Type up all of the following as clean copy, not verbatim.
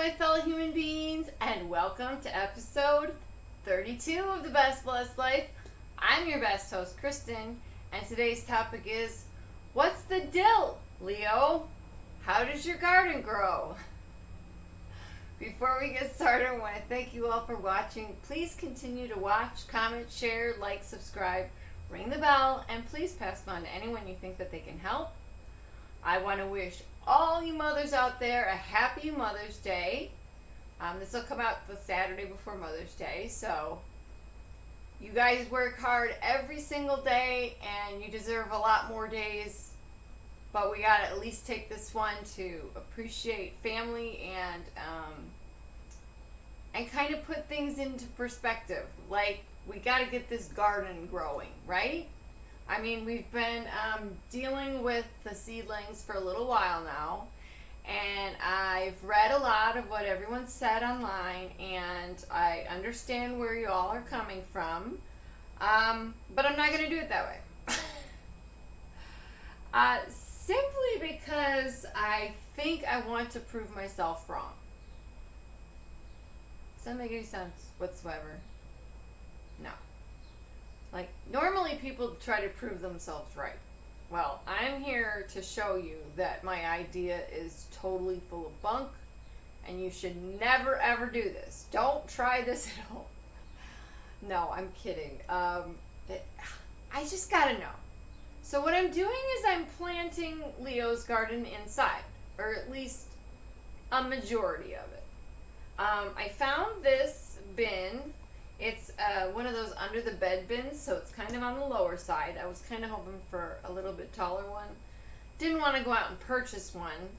my fellow human beings, and welcome to episode 32 of The Best Blessed Life. I'm your best host, Kristen, and today's topic is, what's the dill, Leo? How does your garden grow? Before we get started, I want to thank you all for watching. Please continue to watch, comment, share, like, subscribe, ring the bell, and please pass it on to anyone you think that they can help. I want to wish all you mothers out there a happy Mother's Day. This will come out the Saturday before Mother's Day, so you guys work hard every single day and you deserve a lot more days, but we got to at least take this one to appreciate family and kind of put things into perspective. Like, we got to get this garden growing, right? I mean, we've been dealing with the seedlings for a little while now, and I've read a lot of what everyone said online, and I understand where you all are coming from, but I'm not going to do it that way. Simply because I think I want to prove myself wrong. Does that make any sense whatsoever? No. Like, normally people try to prove themselves right. Well, I'm here to show you that my idea is totally full of bunk, and you should never ever do this. Don't try this at home. No, I'm kidding. I just gotta know. So what I'm doing is I'm planting Leo's garden inside, or at least a majority of it. I found this bin. It's one of those under the bed bins, so it's kind of on the lower side. I was kind of hoping for a little bit taller one. Didn't want to go out and purchase one.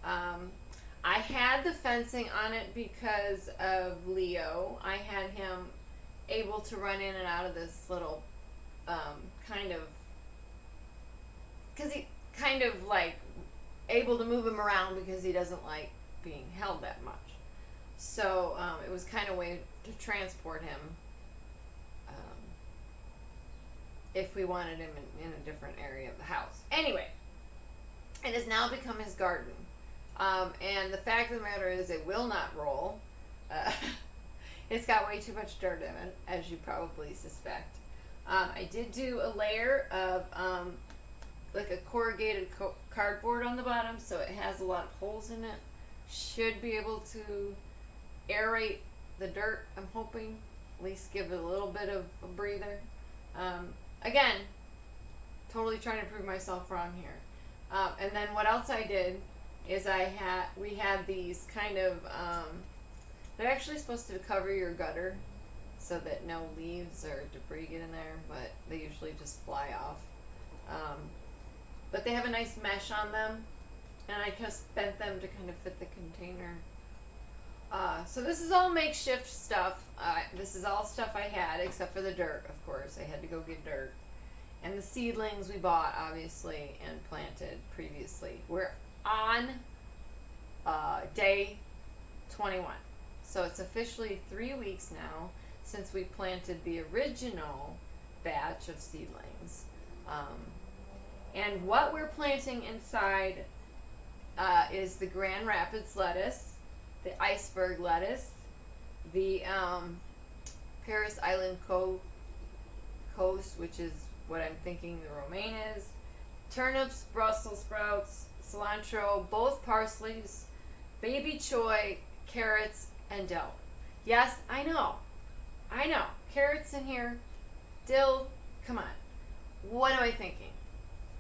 I had the fencing on it because of Leo. I had him able to run in and out of this little because he kind of like able to move him around because he doesn't like being held that much. So it was kind of a way to transport him if we wanted him in a different area of the house. Anyway, it has now become his garden. And the fact of the matter is it will not roll. It's got way too much dirt in it, as you probably suspect. I did do a layer of like a corrugated cardboard on the bottom, so it has a lot of holes in it. Should be able to aerate the dirt, I'm hoping. At least give it a little bit of a breather. Again, totally trying to prove myself wrong here. And then what else I did is we had these kind of, they're actually supposed to cover your gutter so that no leaves or debris get in there, but they usually just fly off. But they have a nice mesh on them, and I just bent them to kind of fit the container. So this is all makeshift stuff. This is all stuff I had, except for the dirt, of course. I had to go get dirt. And the seedlings we bought, obviously, and planted previously. We're on day 21. So it's officially 3 weeks now since we planted the original batch of seedlings. And what we're planting inside is the Grand Rapids lettuce, the iceberg lettuce, the Paris Island coast, which is what I'm thinking the romaine is, turnips, Brussels sprouts, cilantro, both parsleys, baby choy, carrots, and dill. Yes, I know. Carrots in here, dill, come on. What am I thinking?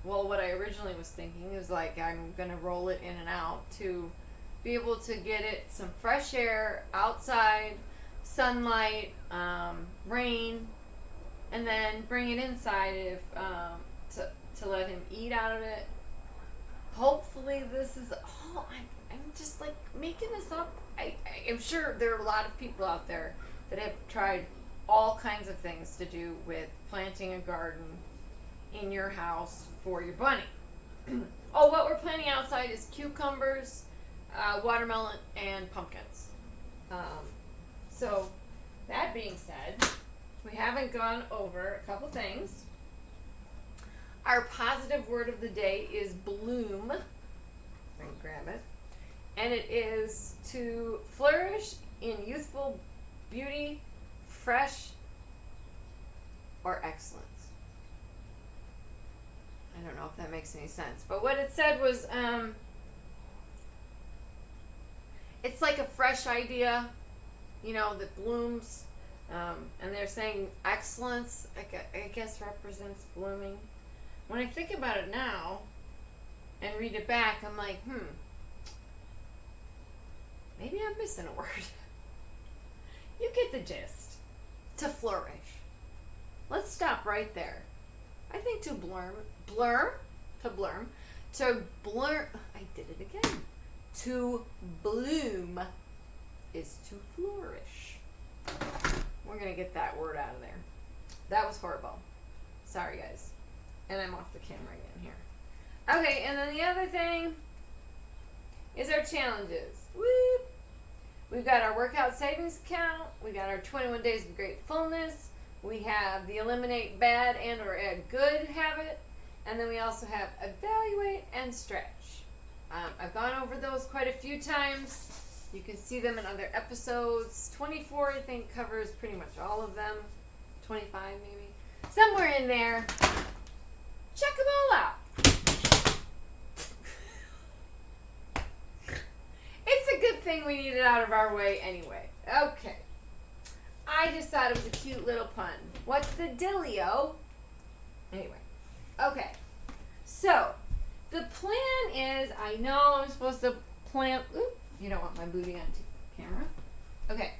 Well, what I originally was thinking is like I'm going to roll it in and out to be able to get it some fresh air outside, sunlight, rain, and then bring it inside if to let him eat out of it. Hopefully this is all, I'm just like making this up. I'm sure there are a lot of people out there that have tried all kinds of things to do with planting a garden in your house for your bunny. Oh, what we're planting outside is cucumbers, watermelon, and pumpkins. So that being said, we haven't gone over a couple things. Our positive word of the day is bloom. I can grab it. and it is to flourish in youthful beauty, fresh, or excellence. I don't know if that makes any sense, but what it said was, it's like a fresh idea, that blooms, and they're saying excellence, I guess, represents blooming. When I think about it now and read it back, I'm like, maybe I'm missing a word. You get the gist. To flourish. Let's stop right there. I think to blur, I did it again. To bloom is to flourish. We're going to get that word out of there. That was horrible. Sorry, guys. And I'm off the camera again here. Okay, and then the other thing is our challenges. Whoop! We've got our workout savings account. We got our 21 days of gratefulness. We have the eliminate bad and or add good habit. And then we also have evaluate and stretch. I've gone over those quite a few times. You can see them in other episodes. 24, I think, covers pretty much all of them. 25, maybe. Somewhere in there. Check them all out. It's a good thing we need it out of our way anyway. Okay. I just thought it was a cute little pun. What's the Dill-Leo? Anyway. Okay. So, the plan is, I know I'm supposed to plant... Oop, you don't want my booty on camera. Okay.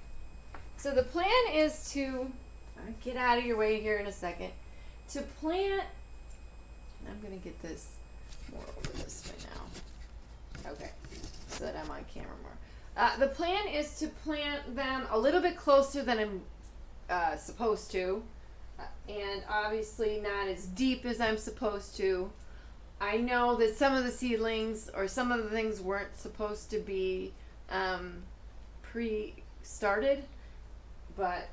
So the plan is to... I'll get out of your way here in a second. To plant... I'm going to get this more over this way now. Okay. So that I'm on camera more. The plan is to plant them a little bit closer than I'm supposed to. And obviously not as deep as I'm supposed to. I know that some of the seedlings or some of the things weren't supposed to be pre-started. But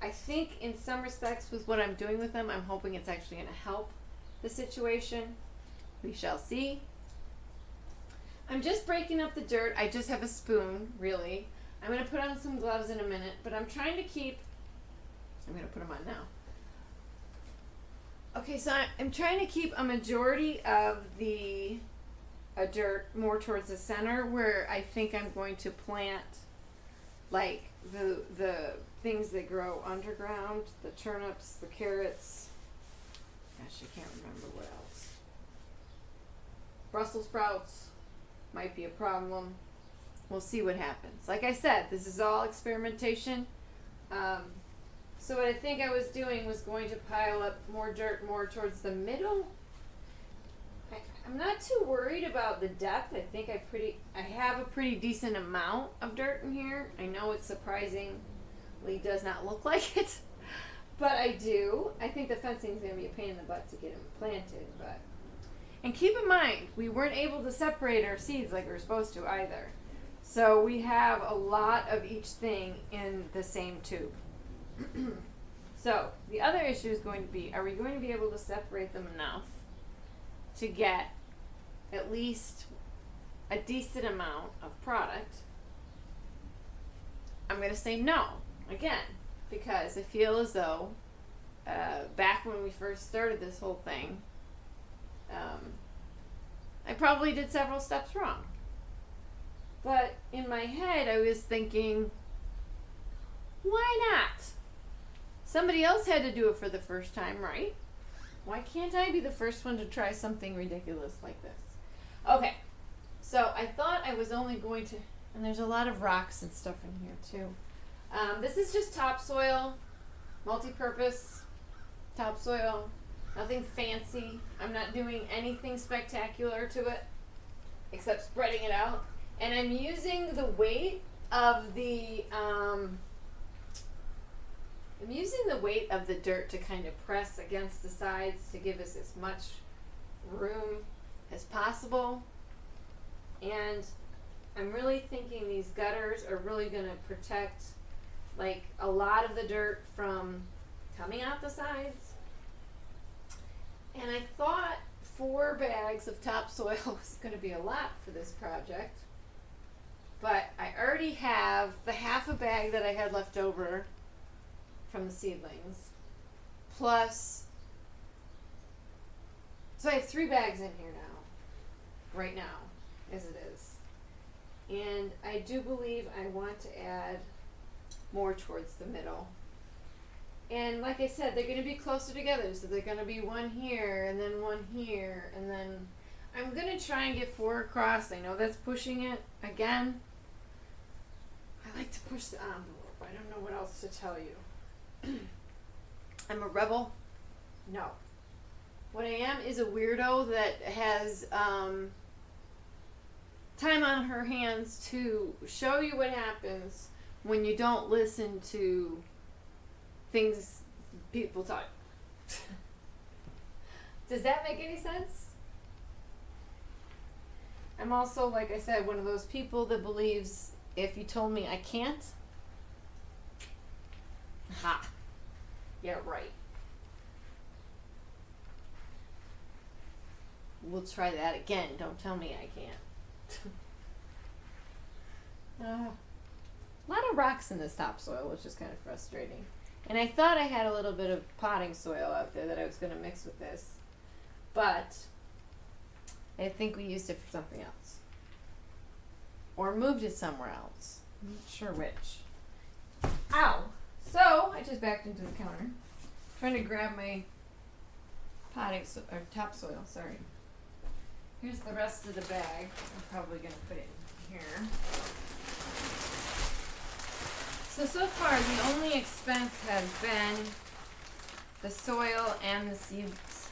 I think in some respects with what I'm doing with them, I'm hoping it's actually going to help the situation. We shall see. I'm just breaking up the dirt. I just have a spoon, really. I'm going to put on some gloves in a minute, but I'm trying to keep... I'm going to put them on now. Okay, so I'm trying to keep a majority of the dirt more towards the center, where I think I'm going to plant like the things that grow underground, the turnips, the carrots. Gosh, I can't remember what else. Brussels sprouts might be a problem. We'll see what happens. Like I said, this is all experimentation. So what I think I was doing was going to pile up more dirt more towards the middle. I'm not too worried about the depth. I think I have a pretty decent amount of dirt in here. I know it surprisingly does not look like it, but I do. I think the fencing is going to be a pain in the butt to get them planted. And keep in mind, we weren't able to separate our seeds like we were supposed to either. So we have a lot of each thing in the same tube. So the other issue is going to be, are we going to be able to separate them enough to get at least a decent amount of product? I'm going to say no, again, because I feel as though back when we first started this whole thing, I probably did several steps wrong. But in my head, I was thinking, why not? Somebody else had to do it for the first time, right? Why can't I be the first one to try something ridiculous like this? Okay, so I thought I was only going to, and there's a lot of rocks and stuff in here too. This is just topsoil, multi-purpose topsoil, nothing fancy. I'm not doing anything spectacular to it except spreading it out. And I'm using the weight of the dirt to kind of press against the sides to give us as much room as possible. And I'm really thinking these gutters are really going to protect like a lot of the dirt from coming out the sides. And I thought 4 bags of topsoil was going to be a lot for this project. already have the half a bag that I had left over from the seedlings, plus, so I have 3 bags in here now, right now, as it is. And I do believe I want to add more towards the middle. And like I said, they're going to be closer together, so they're going to be one here, and then one here, and then I'm going to try and get 4 across. I know that's pushing it again. I like to push the envelope. I don't know what else to tell you. I'm a rebel? No. What I am is a weirdo that has time on her hands to show you what happens when you don't listen to things people talk. Does that make any sense? I'm also, like I said, one of those people that believes if you told me I can't, ha, yeah, right. We'll try that again. Don't tell me I can't. A lot of rocks in this topsoil, which is kind of frustrating. And I thought I had a little bit of potting soil out there that I was going to mix with this. But I think we used it for something else. Or moved it somewhere else. I'm not sure which. Ow! So, I just backed into the counter. Trying to grab my or topsoil, sorry. Here's the rest of the bag. I'm probably going to put it in here. So far, the only expense has been the soil and the seeds.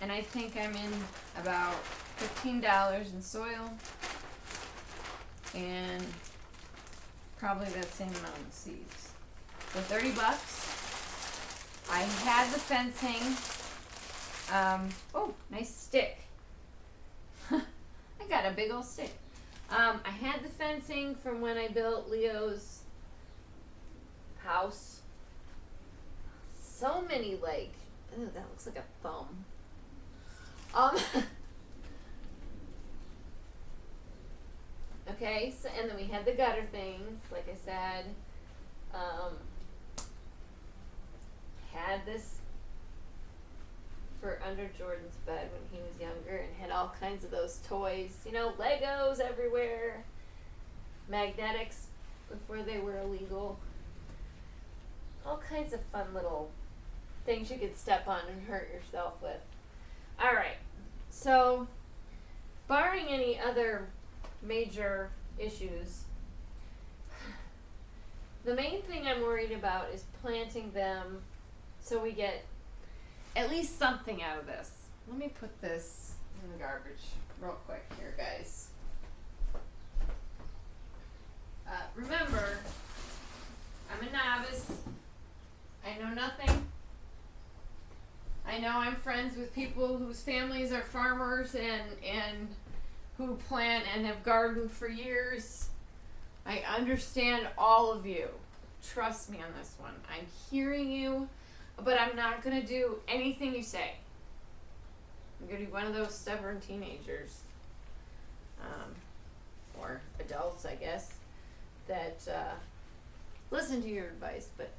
And I think I'm in about $15 in soil and probably that same amount in seeds. So $30. I had the fencing. Oh, nice stick. I got a big old stick. I had the fencing from when I built Leo's house. So many, like, ooh, that looks like a thumb. Okay, so, and then we had the gutter things, like I said. Had this for under Jordan's bed when he was younger, and had all kinds of those toys, you know, Legos everywhere, magnetics before they were illegal, all kinds of fun little things you could step on and hurt yourself with. Alright, so barring any other major issues, the main thing I'm worried about is planting them so we get at least something out of this. Let me put this in the garbage real quick here, guys. Remember, I'm a novice. I know nothing. I know I'm friends with people whose families are farmers and who plant and have gardened for years. I understand all of you. Trust me on this one. I'm hearing you. But I'm not going to do anything you say. I'm going to be one of those stubborn teenagers. Or adults, I guess, that listen to your advice, but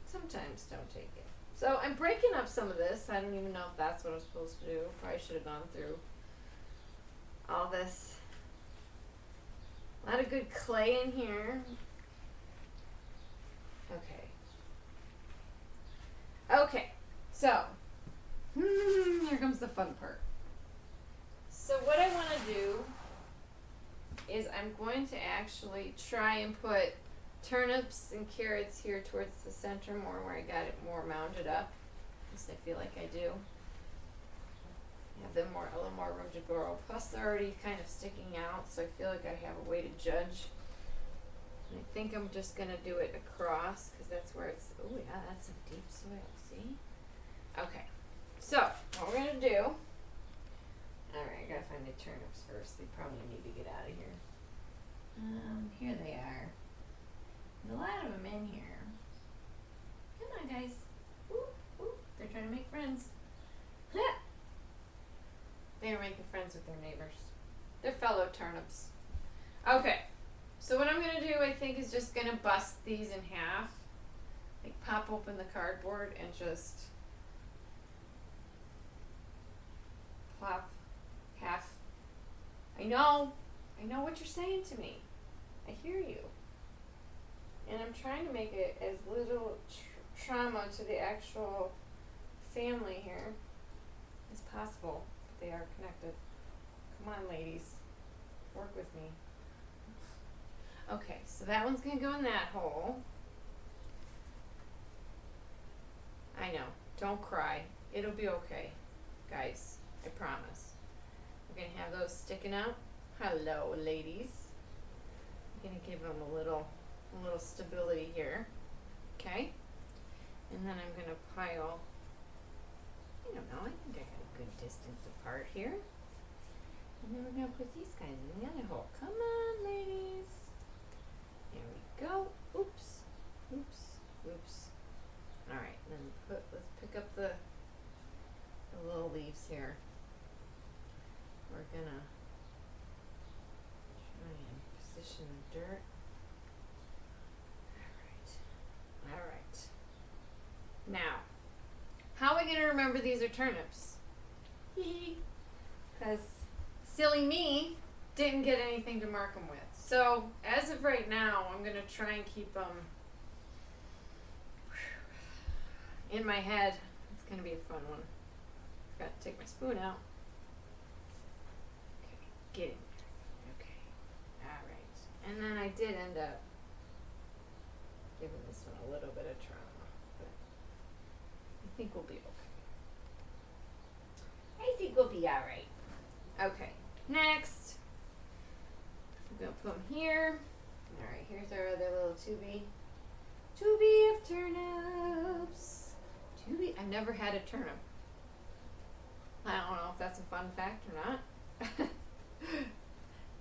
sometimes don't take it. So I'm breaking up some of this. I don't even know if that's what I'm supposed to do. Probably should have gone through all this. A lot of good clay in here. Okay, so, here comes the fun part. So what I want to do is I'm going to actually try and put turnips and carrots here towards the center more, where I got it more mounded up. At least I feel like I do. Have them a little more room to grow. Plus they're already kind of sticking out, so I feel like I have a way to judge. And I think I'm just going to do it across, because that's where it's, oh yeah, that's some deep soil, see? Okay, so what we're going to do, alright, I got to find the turnips first. They probably need to get out of here. Here they are. There's a lot of them in here. Come on, guys. Ooh, ooh, they're trying to make friends. They are making friends with their neighbors. They're fellow turnips. Okay. So what I'm gonna do, I think, is just gonna bust these in half. Like pop open the cardboard and just plop half. I know what you're saying to me. I hear you. And I'm trying to make it as little trauma to the actual family here as possible. They are connected. Come on, ladies. Work with me. Okay, so that one's going to go in that hole. I know. Don't cry. It'll be okay. Guys, I promise. We're going to have those sticking out. Hello, ladies. I'm going to give them a little stability here. Okay? And then I'm going to pile, I don't know, I think I got a good distance apart here. And then we're going to put these guys in the other hole. Come on, ladies. There we go. Oops. Oops. Oops. Alright, then let's pick up the little leaves here. We're gonna try and position the dirt. Alright. Now, how are we gonna remember these are turnips? Because silly me didn't get anything to mark them with. So, as of right now, I'm going to try and keep them in my head. It's going to be a fun one. Forgot to take my spoon out. Okay, get in there. Okay, alright. And then I did end up giving this one a little bit of trauma, but I think we'll be okay. I think we'll be alright. Okay, next. I'm going to put them here. Alright, here's our other little tubey. Tubey of turnips. I've never had a turnip. I don't know if that's a fun fact or not.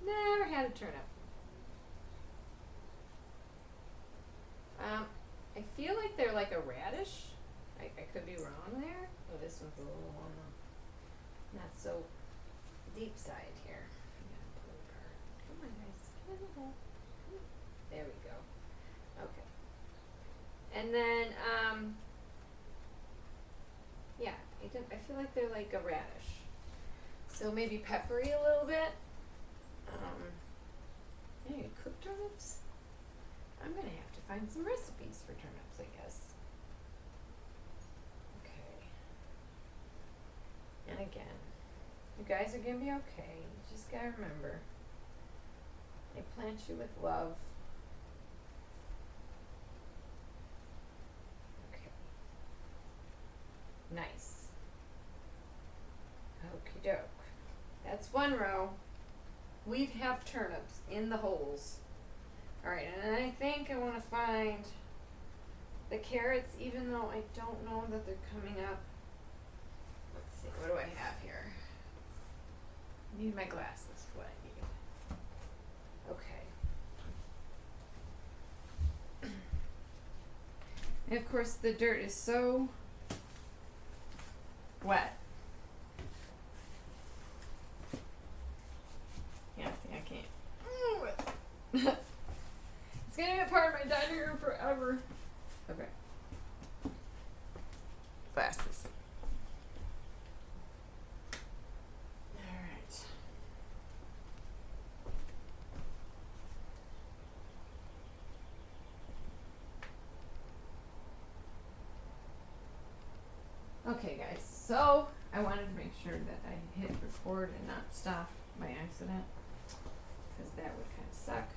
Never had a turnip. I feel like they're like a radish. I could be wrong there. Oh, this one's a little on the not so deep side here. Come on, guys. Get in the hole. There we go. Okay. And then, yeah, I feel like they're like a radish. So maybe peppery a little bit. Maybe cooked turnips. I'm gonna have to find some recipes for turnips, I guess. Okay. And again, you guys are gonna be okay. You just gotta remember, I plant you with love. Okay. Nice. Okie doke. That's one row. We'd have turnips in the holes. Alright, and I think I want to find the carrots, even though I don't know that they're coming up. Let's see, what do I have here? I need my glasses, what I need. Okay. And of course the dirt is so wet. Yeah, see, I can't move it. It's gonna be a part of my dining room forever. Okay. Glasses. Alright. Okay, guys, so I wanted to make sure that I hit record and not stop by accident, because that would kind of suck.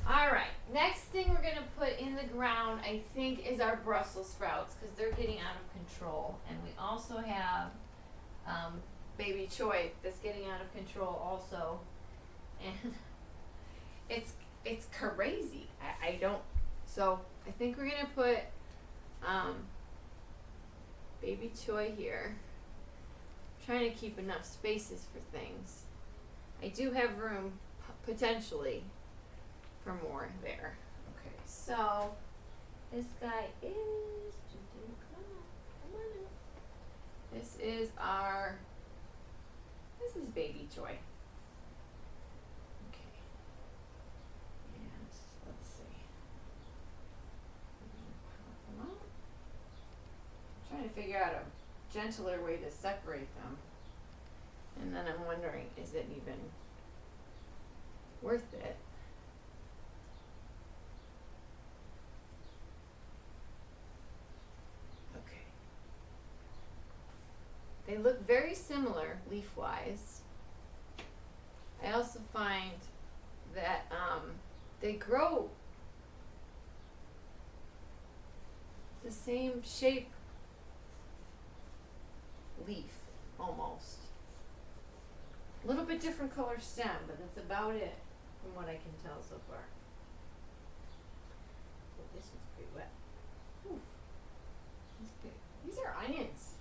Alright, next thing we're going to put in the ground, I think, is our Brussels sprouts, because they're getting out of control. And we also have baby choy that's getting out of control also. And it's crazy. I don't, so I think we're going to put baby choy here. I'm trying to keep enough spaces for things. I do have room, potentially, for more there. Okay, so this guy is, come on out. This is baby joy. Okay, figure out a gentler way to separate them. And then I'm wondering, is it even worth it? Okay. They look very similar leaf-wise. I also find that they grow the same shape leaf almost. A little bit different color stem, but that's about it from what I can tell so far. Oh, this one's pretty wet. Ooh, that's good. These are onions.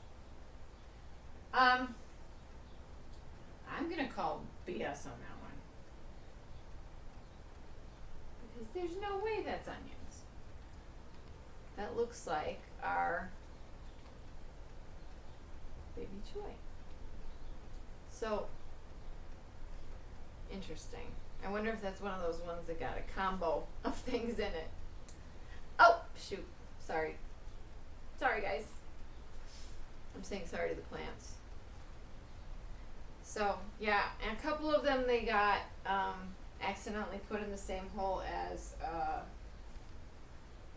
I'm gonna call BS on that one because there's no way that's onions. That looks like our baby choy. So interesting. I wonder if that's one of those ones that got a combo of things in it. Oh, shoot. Sorry. Sorry, guys. I'm saying sorry to the plants. So, yeah, and a couple of them they got accidentally put in the same hole as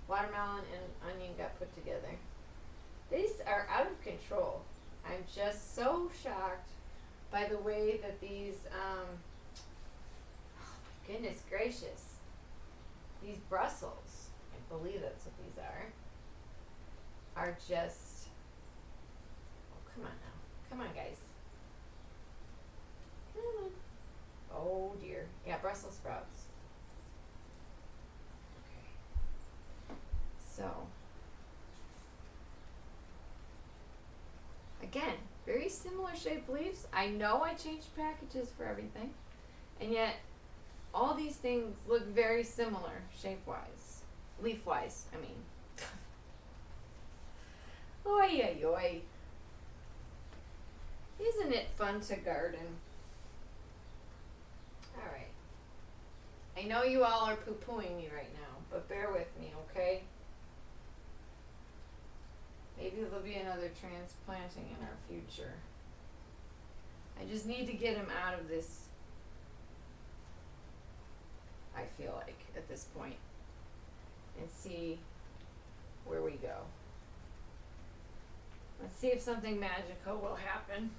watermelon and onion got put together. These are out of control. I'm just so shocked by the way that these, oh my goodness gracious, these Brussels, I believe that's what these are just, oh, come on now. Come on, guys. Come on. Oh, dear. Yeah, Brussels sprouts. Okay. So, again, very similar shaped leaves. I know I changed packages for everything, and yet all these things look very similar shape-wise, leaf-wise, I mean. Oy, oy, oy. Isn't it fun to garden? Alright. I know you all are poo-pooing me right now, but bear with me, okay? Maybe there'll be another transplanting in our future. I just need to get him out of this, I feel like, at this point, and see where we go. Let's see if something magical will happen.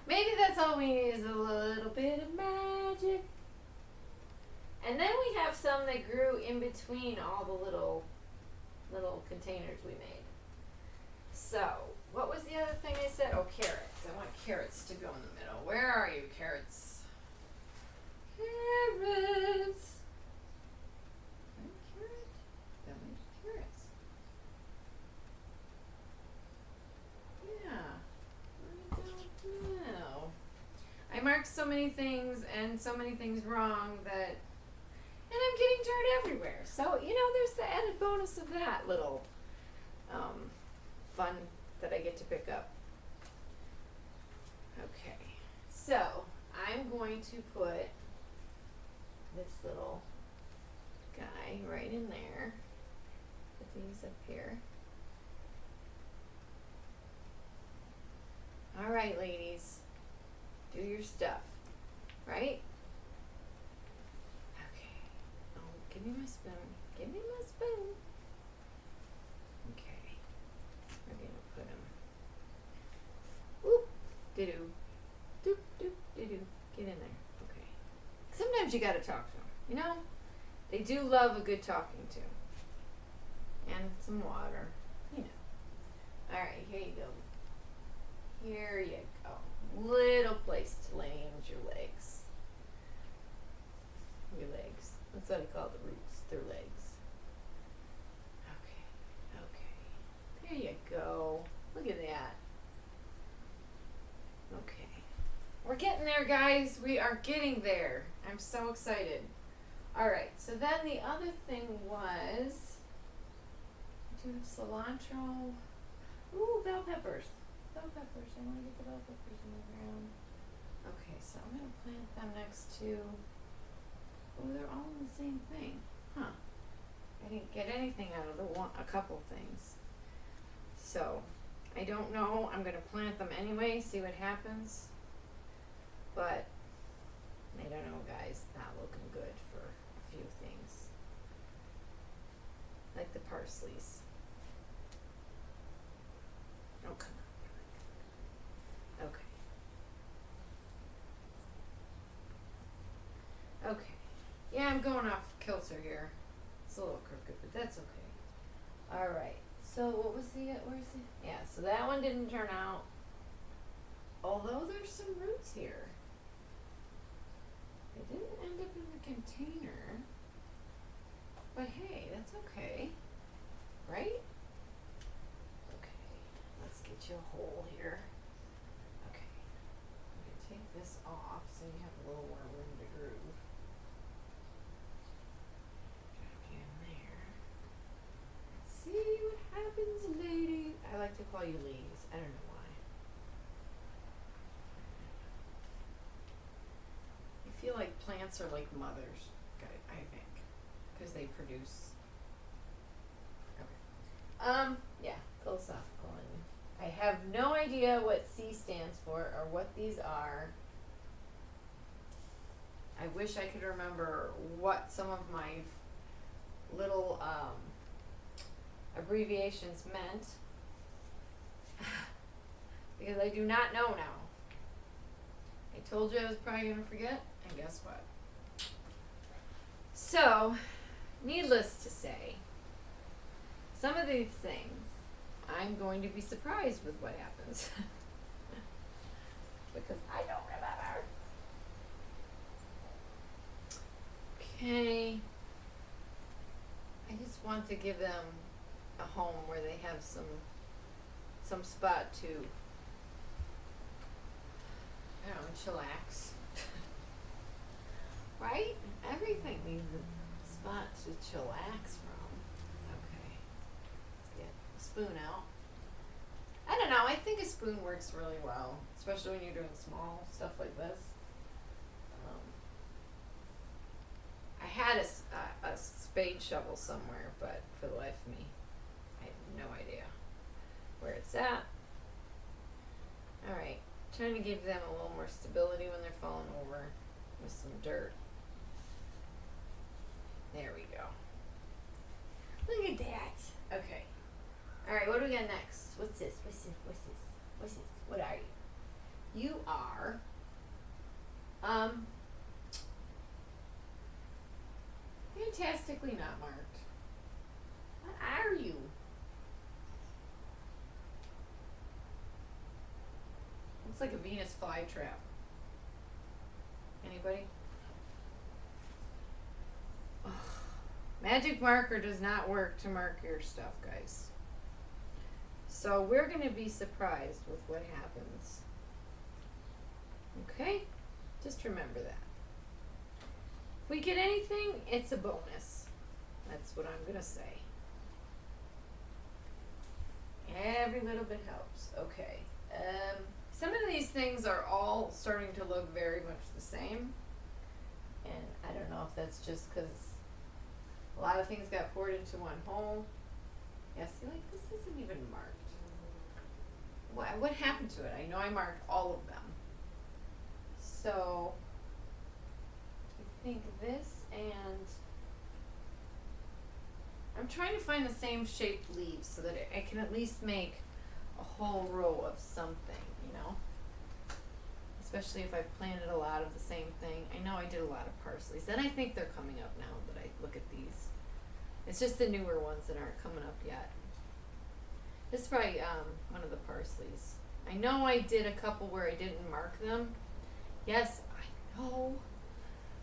Maybe that's all we need is a little bit of magic. And then we have some that grew in between all the little containers we made. So, what was the other thing I said? Oh, carrots. I want carrots to go in the middle. Where are you, carrots? Carrots. Carrot? Carrots. Yeah. I don't know. I marked so many things and so many things wrong that, and I'm getting dirt everywhere. So, you know, there's the added bonus of that little fun that I get to pick up. Okay, so I'm going to put this little guy right in there. Put these up here. All right, ladies, do your stuff, right? Okay. Oh, give me my spoon. Give me my spoon. Okay. We're gonna put him. Whoop. Doo-doo. Doop, doop, doo-doo. Get in there. Okay. Sometimes you gotta talk to them, you know? They do love a good talking to. And some water, you know. All right, here you go. Here you go. Little place to land your legs. Your legs. That's what I call the roots. Their legs. Okay. Okay. There you go. Look at that. Okay. We're getting there, guys. We are getting there. I'm so excited. Alright, so then the other thing was, do cilantro. Ooh, bell peppers. Bell peppers. I want to get the bell peppers in the ground. Okay, so I'm going to plant them next to, oh, they're all in the same thing. Huh. I didn't get anything out of a couple things. So, I don't know. I'm going to plant them anyway, see what happens. But, I don't know, guys. Not looking good for a few things. Like the parsleys. Oh, come on. Okay. Okay. Yeah, I'm going off kilter here. It's a little crooked, but that's okay. Alright. So, what was the, where's the, yeah, so that one didn't turn out. Although there's some roots here. It didn't end up in the container. But hey, that's okay. Right? Okay. Let's get you a hole here. Okay. I'm going to take this off so you have a little more room to groove. Drop you in there. Let's see what happens, lady. I like to call you ladies. I don't know why. I feel like plants are like mothers, I think, because they produce. Okay. Yeah, philosophical. I have no idea what C stands for or what these are. I wish I could remember what some of my little abbreviations meant. Because I do not know now. I told you I was probably going to forget, and guess what? So, needless to say, some of these things, I'm going to be surprised with what happens. Because I don't remember. Okay. I just want to give them a home where they have some spot to, I don't know, chillax. Right? Everything needs a spot to chillax from. Okay. Let's get a spoon out. I don't know, I think a spoon works really well, especially when you're doing small stuff like this. I had a spade shovel somewhere, but for the life of me, I have no idea where it's at. Alright, trying to give them a little more stability when they're falling over with some dirt. There we go. Look at that. Okay. Alright, what do we got next? What's this? What's this? What's this? What's this? What are you? You are fantastically not marked. What are you? Looks like a Venus flytrap. Anybody? Ugh. Magic marker does not work to mark your stuff, guys. So we're going to be surprised with what happens. Okay? Just remember that. If we get anything, it's a bonus. That's what I'm going to say. Every little bit helps. Okay. Some of these things are all starting to look very much the same. And I don't know if that's just because a lot of things got poured into one hole. Yeah, see, like, this isn't even marked. What happened to it? I know I marked all of them. So, I think this and I'm trying to find the same shaped leaves so that I can at least make a whole row of something, you know? Especially if I've planted a lot of the same thing. I know I did a lot of parsleys. Then I think they're coming up now that I look at these. It's just the newer ones that aren't coming up yet. This is probably one of the parsleys. I know I did a couple where I didn't mark them. Yes, I know.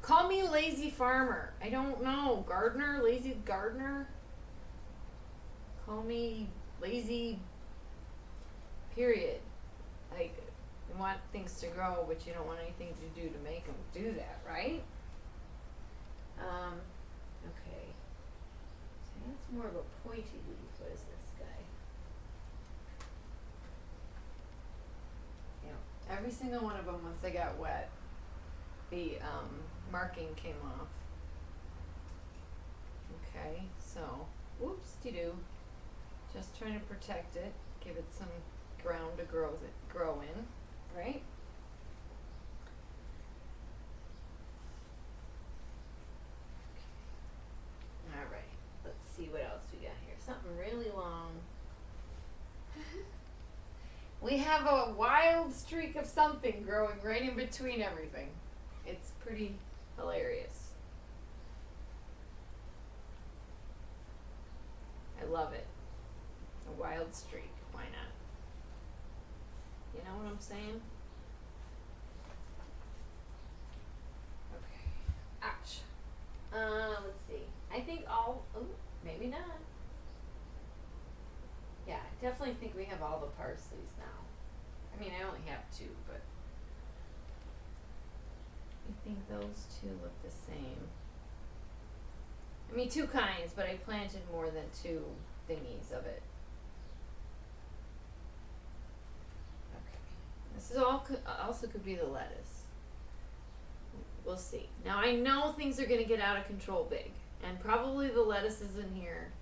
Call me lazy farmer. I don't know. Gardener? Lazy gardener? Call me lazy, period. Like, you want things to grow, but you don't want anything to do to make them do that, right? Okay. So that's more of a pointy leaf. What is this guy? Yeah. Every single one of them, once they got wet, the marking came off. Okay, so, whoops-de-doo. Just trying to protect it. give it some ground to grow in, right? All right, let's see what else we got here. Something really long. We have a wild streak of something growing right in between everything. It's pretty hilarious. I love it. A wild streak. Why not? You know what I'm saying? Okay. Ouch. Let's see. I think maybe not. Yeah, I definitely think we have all the parsleys now. I mean, I only have two, but I think those two look the same. I mean, two kinds, but I planted more than two thingies of it. Okay. This is also could be the lettuce. We'll see. Now, I know things are going to get out of control big, and probably the lettuces in here,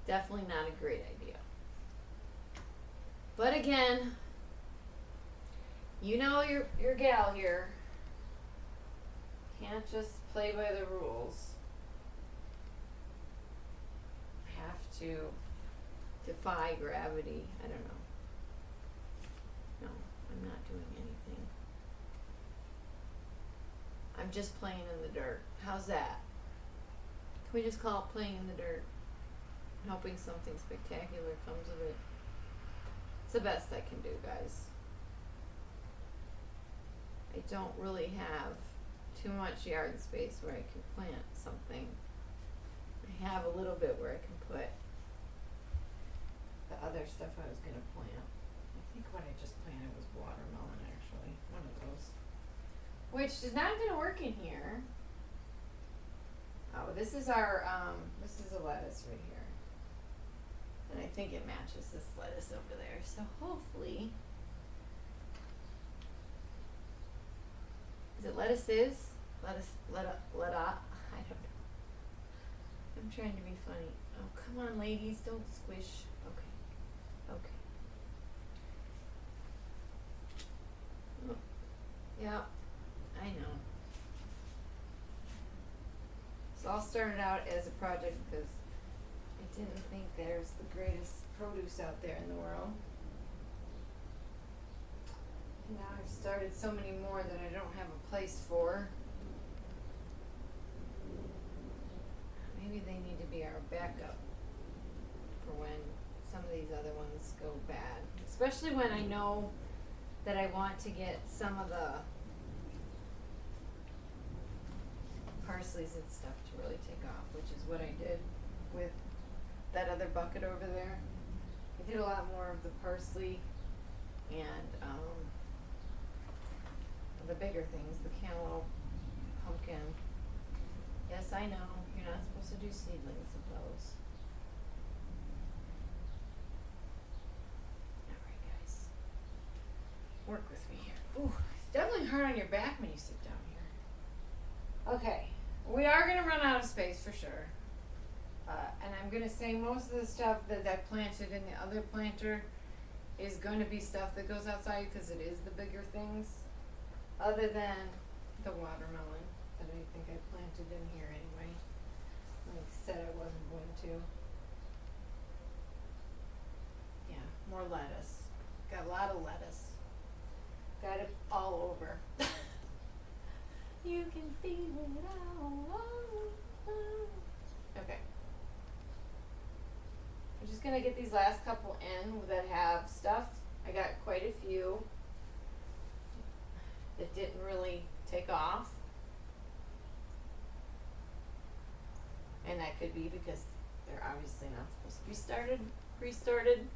definitely not a great idea. But again, you know your gal here. Can't just play by the rules. Have to defy gravity. I don't know. No, I'm not doing anything. I'm just playing in the dirt. How's that? Can we just call it playing in the dirt? Hoping something spectacular comes of it. It's the best I can do, guys. I don't really have too much yard space where I can plant something. I have a little bit where I can put the other stuff I was gonna plant. I think what I just planted was watermelon, actually. One of those. Which is not gonna work in here. Oh, this is our, this is a lettuce right here. And I think it matches this lettuce over there. So hopefully, is it lettuces? I don't know. I'm trying to be funny. Oh, come on, ladies, don't squish. Okay. Oh, yeah, I know. So all started out as a project because I didn't think there's the greatest produce out there in the world. And now I've started so many more that I don't have a place for. Maybe they need to be our backup for when some of these other ones go bad. Especially when I know that I want to get some of the parsleys and stuff to really take off, which is what I did with that other bucket over there. I did a lot more of the parsley and the bigger things, the cantaloupe, pumpkin. Yes, I know, you're not supposed to do seedlings of those. Alright, guys. Work with me here. Ooh, it's definitely hard on your back when you sit down here. Okay, we are going to run out of space for sure. And I'm going to say most of the stuff that I planted in the other planter is going to be stuff that goes outside because it is the bigger things. Other than the watermelon that I think I planted in here anyway. Like I said I wasn't going to. Yeah, more lettuce. Got a lot of lettuce. Got it all over. You can feel it all over. Okay. I'm just gonna get these last couple in that have stuff. I got quite a few that didn't really take off. And that could be because they're obviously not supposed to be restarted.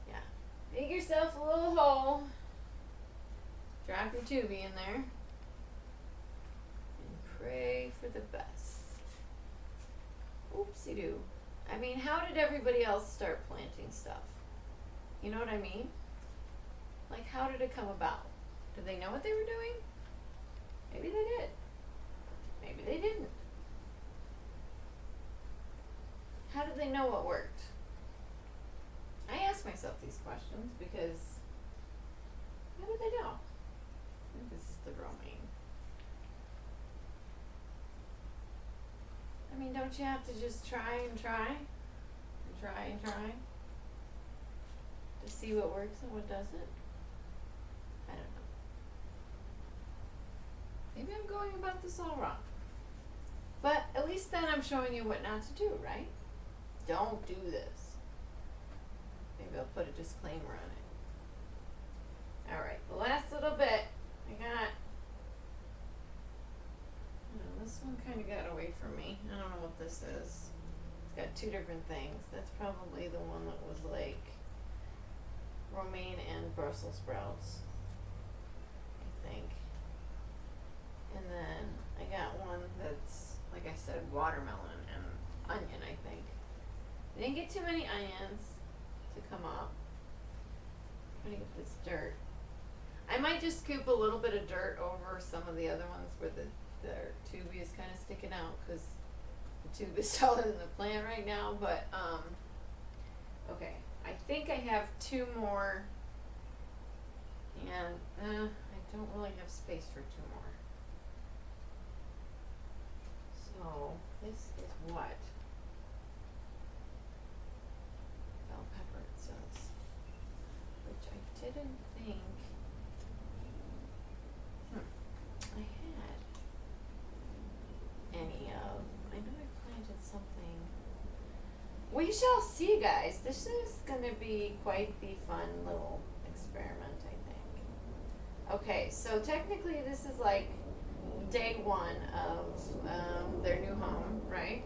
Yeah. Make yourself a little hole. Drop your tubie in there. And pray for the best. Oopsie-doo. I mean, how did everybody else start planting stuff? You know what I mean? Like, how did it come about? Did they know what they were doing? Maybe they did. Maybe they didn't. How did they know what worked? I ask myself these questions because how did they know? I think this is the romaine. I mean, don't you have to just try and try and try and try to see what works and what doesn't? I don't know. Maybe I'm going about this all wrong. But at least then I'm showing you what not to do, right? Don't do this. Maybe I'll put a disclaimer on it. Alright, the last little bit. I got... Oh, this one kind of got away from me. I don't know what this is. It's got two different things. That's probably the one that was like romaine and Brussels sprouts, I think. And then I got one that's, like I said, watermelon and onion, I think. I didn't get too many onions to come up. I'm gonna get this dirt. I might just scoop a little bit of dirt over some of the other ones where the tube is kind of sticking out because the tube is taller than the plant right now, but okay. I think I have two more, and I don't really have space for two more. So this is what? Bell pepper it says, which I didn't think I had any of. I know I planted something. We shall see, guys. This is going to be quite the fun little experiment, I think. Okay, so technically this is like day one of their new home, right?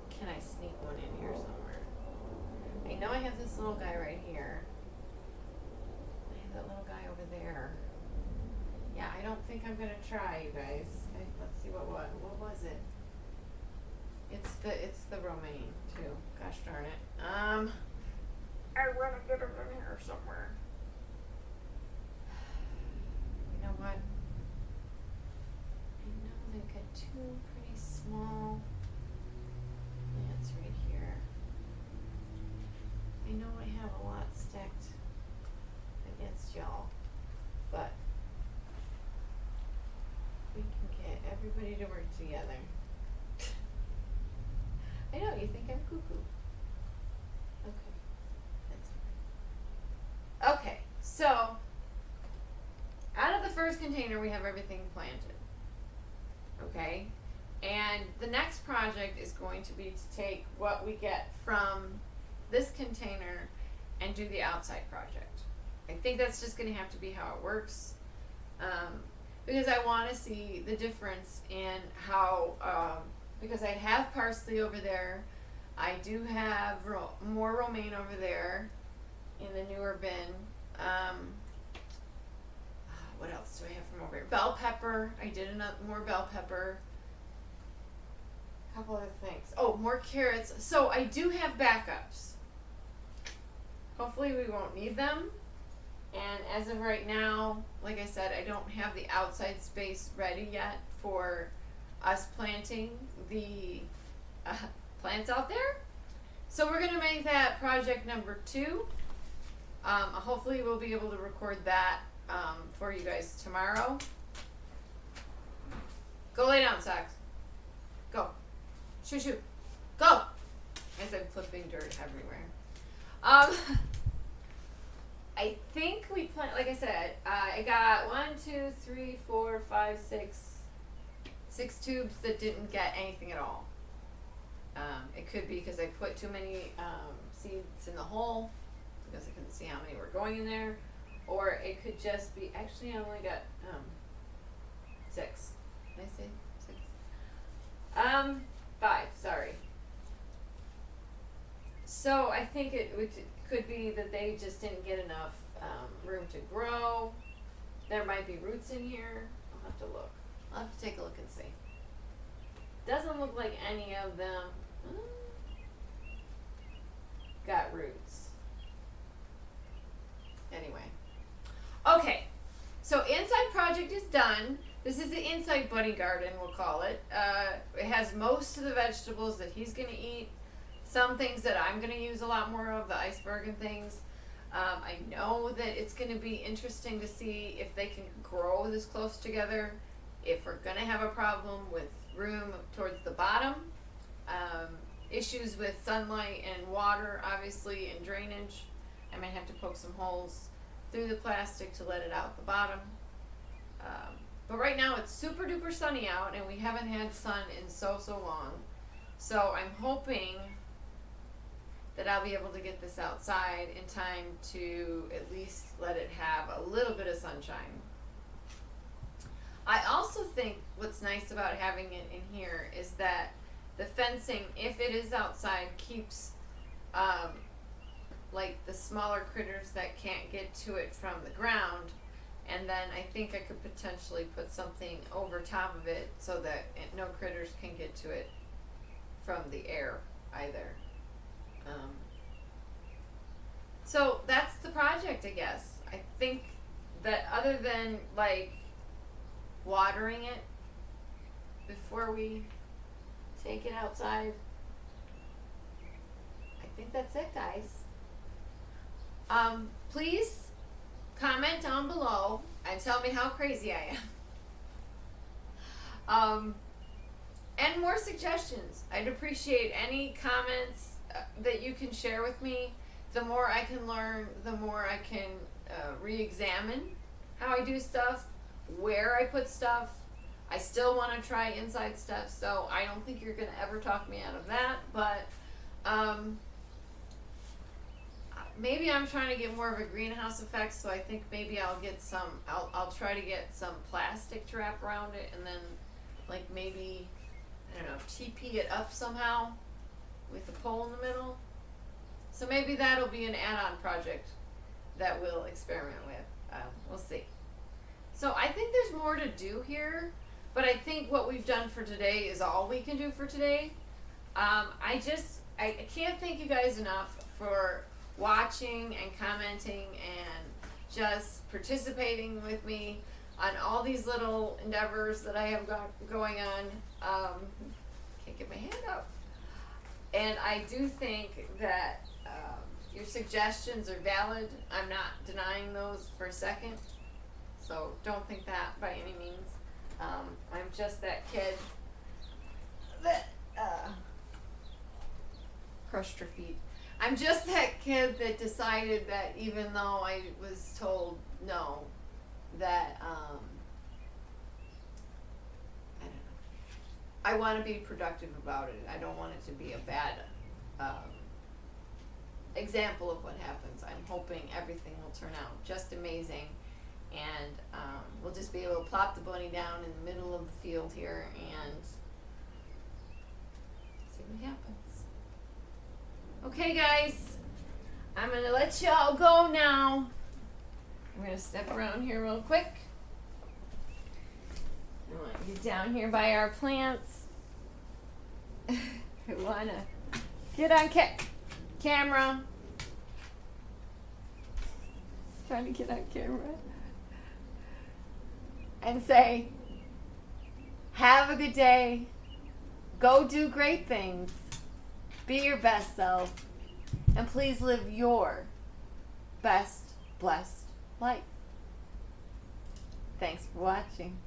Can I sneak one in here somewhere? I know I have this little guy right here. I have that little guy over there. Yeah, I don't think I'm gonna try, you guys. Let's see what was it? It's the romaine too. Gosh darn it. I wanna get him in here somewhere. You know what? I know they've got two pretty small plants right here. I know I have a lot stacked against y'all, but we can get everybody to work together. I know, you think I'm cuckoo. Okay, that's fine. Okay, so out of the first container we have everything planted. Okay, and the next project is going to be to take what we get from this container and do the outside project. I think that's just going to have to be how it works, because I want to see the difference in how, because I have parsley over there, I do have more romaine over there in the newer bin. What else do I have from over here? Bell pepper. I did more bell pepper. A couple other things. Oh, more carrots. So I do have backups. Hopefully we won't need them. And as of right now, like I said, I don't have the outside space ready yet for us planting the plants out there. So we're going to make that project number 2. Hopefully we'll be able to record that for you guys tomorrow. Go lay down, Sax. Go. Shoot, shoot. Go! As I'm flipping dirt everywhere. I think we plant, like I said, I got 6 tubes that didn't get anything at all. It could be because I put too many seeds in the hole because I couldn't see how many were going in there, or it could just be, actually I only got 6. Did I say 6? 5, sorry. So I think it could be that they just didn't get enough room to grow. There might be roots in here. I'll have to look. I'll have to take a look and see. Doesn't look like any of them got roots. Anyway. Okay. So inside project is done. This is the inside bunny garden, we'll call it. It has most of the vegetables that he's going to eat. Some things that I'm going to use a lot more of, the iceberg and things. I know that it's going to be interesting to see if they can grow this close together, if we're going to have a problem with room towards the bottom, issues with sunlight and water, obviously, and drainage. I might have to poke some holes through the plastic to let it out the bottom. But right now it's super duper sunny out, and we haven't had sun in so long. So I'm hoping that I'll be able to get this outside in time to at least let it have a little bit of sunshine. I also think what's nice about having it in here is that the fencing, if it is outside, keeps like the smaller critters that can't get to it from the ground. And then I think I could potentially put something over top of it so that no critters can get to it from the air either. So that's the project, I guess. I think that other than like watering it before we take it outside, I think that's it, guys. Please comment down below and tell me how crazy I am. And more suggestions. I'd appreciate any comments that you can share with me. The more I can learn, the more I can re-examine how I do stuff, where I put stuff. I still want to try inside stuff, so I don't think you're going to ever talk me out of that, but maybe I'm trying to get more of a greenhouse effect, so I think maybe I'll get some, I'll try to get some plastic to wrap around it, and then like maybe, I don't know, TP it up somehow with a pole in the middle. So maybe that'll be an add-on project that we'll experiment with. We'll see. So I think there's more to do here, but I think what we've done for today is all we can do for today. I can't thank you guys enough for watching and commenting and just participating with me on all these little endeavors that I have got going on. Can't get my hand up. And I do think that your suggestions are valid. I'm not denying those for a second. So don't think that by any means. I'm just that kid that crushed her feet. I'm just that kid that decided that even though I was told no, that I don't know. I want to be productive about it. I don't want it to be a bad example of what happens. I'm hoping everything will turn out just amazing, and we'll just be able to plop the bunny down in the middle of the field here and see what happens. Okay, guys, I'm going to let y'all go now. I'm going to step around here real quick. I want to get down here by our plants. I want to get on camera. Trying to get on camera. And say, have a good day. Go do great things. Be your best self. And please live your best blessed life. Thanks for watching.